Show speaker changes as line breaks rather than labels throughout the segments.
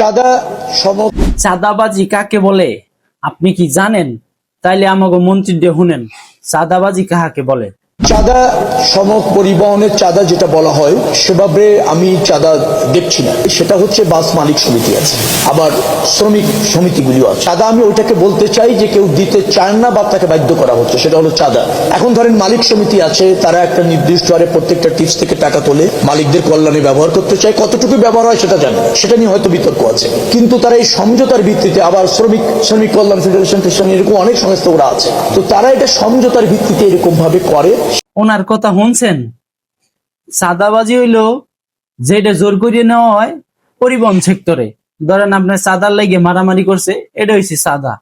চাঁদা সম
চাঁদাবাজি কাকে বলে আপনি কি জানেন? তাইলে আমাকে মন্ত্রী দিয়ে শুনেন, চাঁদাবাজি কাহাকে বলে।
চাঁদা সম পরিবহনের চাঁদা যেটা বলা হয় সেভাবে আমি চাঁদা দেখছি না। সেটা হচ্ছে বাস মালিক সমিতি আছে, আবার শ্রমিক সমিতিগুলিও আছে। চাঁদা আমি ওইটাকে বলতে চাই যে কেউ দিতে চায় না বা তাকে বাধ্য করা হচ্ছে, সেটা হলো চাঁদা। এখন ধরেন মালিক সমিতি আছে, তারা একটা নির্দিষ্ট হারে প্রত্যেকটা টিপস থেকে টাকা তোলে, মালিকদের কল্যাণে ব্যবহার করতে চায়। কতটুকু ব্যবহার হয় সেটা জানে, সেটা নিয়ে হয়তো বিতর্ক আছে। কিন্তু তারা এই সমঝোতার ভিত্তিতে, আবার শ্রমিক কল্যাণ ফেডারেশন এরকম অনেক সংস্থা ওরা আছে, তো তারা এটা সমঝোতার ভিত্তিতে এরকম ভাবে করে।
ওনার কথা শুনছেন? চাঁদাবাজি হইলো যেটা জোর করিয়ে নেওয়া হয় পরিবহন সেক্টরে। ধরেন আপনার চাঁদার লাগে মারামারি করছে, এটা হচ্ছে চাঁদা।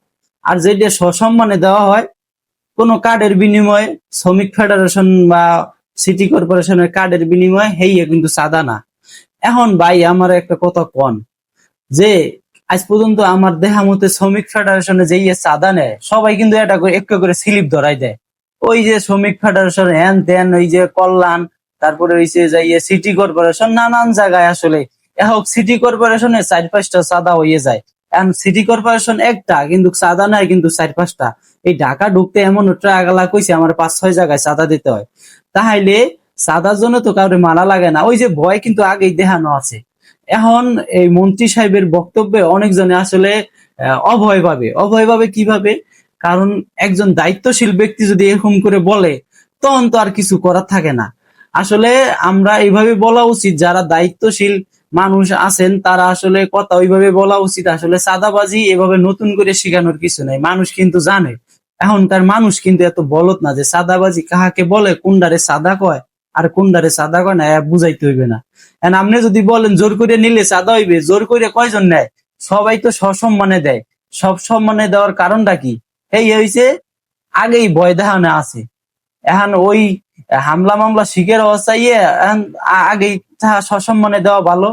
আর যেটা সসম্মানে দেওয়া হয় কোনো কার্ডের বিনিময়ে, শ্রমিক ফেডারেশন বা সিটি কর্পোরেশনের কার্ডের বিনিময়ে, হেইয়া কিন্তু চাঁদা না। এখন ভাই আমার একটা কথা কন, যে আজ পর্যন্ত আমার দেখা মতে শ্রমিক ফেডারেশনে যে চাঁদা নেয় সবাই কিন্তু এটা করে একটা করে স্লিপ ধরাই দেয়। ওই যে শ্রমিক ফেডারেশন হ্যান ত্যান, ওই যে কল্যাণ, তারপরে হইছে যে সিটি কর্পোরেশন, নানান জায়গায় আসলে এখন সিটি কর্পোরেশনে 4-5টা চাঁদা হয়ে যায়। এখন সিটি কর্পোরেশন একটা, কিন্তু চাঁদা নেয় কিন্তু 4-5টা। এই ঢাকা ঢুকতে এমন ট্রাগালা কইছে আমার 5-6 জায়গায় চাঁদা দিতে হয়। তাহলে চাঁদার জন্য তো কাউরে মারা লাগে না, ওই যে ভয় কিন্তু আগেই দেখানো আছে। এখন এই মন্ত্রী সাহেবের বক্তব্যে অনেকজনে আসলে অভয় পাবে কিভাবে? কারণ একজন দায়িত্বশীল ব্যক্তি যদি এরকম করে বলে, তখন তো আর কিছু করার থাকে না। আসলে আমরা এইভাবে বলা উচিত, যারা দায়িত্বশীল মানুষ আছেন তারা আসলে কথা ওইভাবে বলা উচিত। আসলে চাঁদাবাজি এভাবে নতুন করে শেখানোর কিছু নাই, মানুষ কিন্তু জানে। এখনকার মানুষ কিন্তু এত বলদ না যে চাঁদাবাজি কাহাকে বলে, কোনটারে চাঁদা কয় আর কোনটারে চাঁদা কয় না, বুঝাইতে হইবে না। এখন আপনি যদি বলেন জোর করে নিলে চাঁদা হইবে, জোর করে কয়জন নেয়? সবাই তো সসম্মানে দেয়। সব সম্মানে দেওয়ার কারণটা কি? এই হইছে আগেই ভয় দেখানো আছে। এখন ওই হামলা মামলা শিখের অবস্থায় আগেই সসম্মানে দেওয়া ভালো।